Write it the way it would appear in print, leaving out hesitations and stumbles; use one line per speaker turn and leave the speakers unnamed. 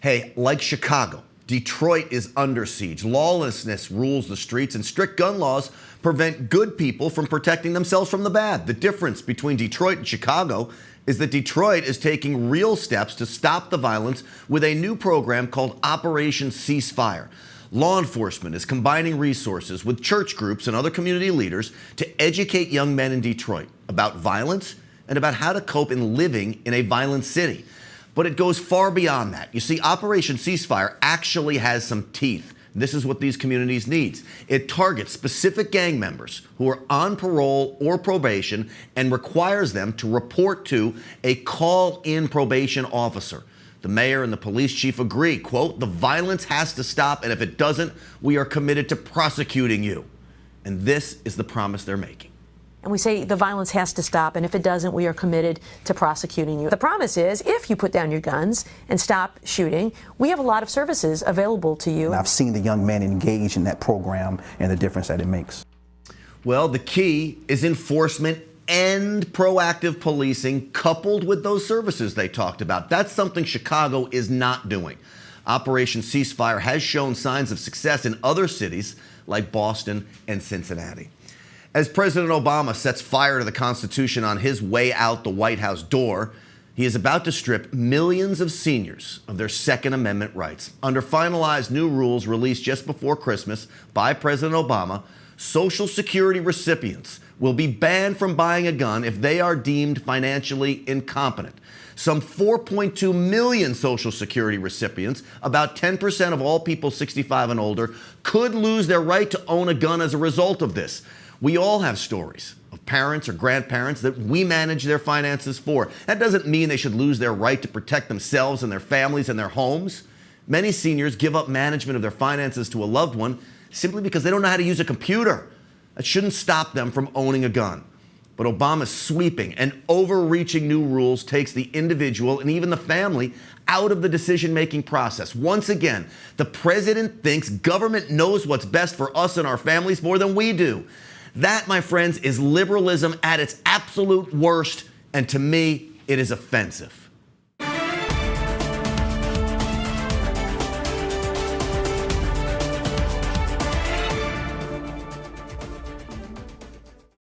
Hey, like Chicago, Detroit is under siege. Lawlessness rules the streets, and strict gun laws prevent good people from protecting themselves from the bad. The difference between Detroit and Chicago is that Detroit is taking real steps to stop the violence with a new program called Operation Ceasefire. Law enforcement is combining resources with church groups and other community leaders to educate young men in Detroit about violence and about how to cope in living in a violent city. But it goes far beyond that. You see, Operation Ceasefire actually has some teeth. This is what these communities need. It targets specific gang members who are on parole or probation and requires them to report to a call-in probation officer. The mayor and the police chief agree, quote, "The violence has to stop, and if it doesn't, we are committed to prosecuting you." And this is the promise they're making.
And we say the violence has to stop, and if it doesn't, we are committed to prosecuting you. The promise is, if you put down your guns and stop shooting, we have a lot of services available to you.
And I've seen the young men engage in that program and the difference that it makes.
Well, the key is enforcement and proactive policing coupled with those services they talked about. That's something Chicago is not doing. Operation Ceasefire has shown signs of success in other cities like Boston and Cincinnati. As President Obama sets fire to the Constitution on his way out the White House door, he is about to strip millions of seniors of their Second Amendment rights. Under finalized new rules released just before Christmas by President Obama, Social Security recipients will be banned from buying a gun if they are deemed financially incompetent. Some 4.2 million Social Security recipients, about 10% of all people 65 and older, could lose their right to own a gun as a result of this. We all have stories of parents or grandparents that we manage their finances for. That doesn't mean they should lose their right to protect themselves and their families and their homes. Many seniors give up management of their finances to a loved one simply because they don't know how to use a computer. That shouldn't stop them from owning a gun. But Obama's sweeping and overreaching new rules takes the individual and even the family out of the decision-making process. Once again, the president thinks government knows what's best for us and our families more than we do. That, my friends, is liberalism at its absolute worst, and to me, it is offensive.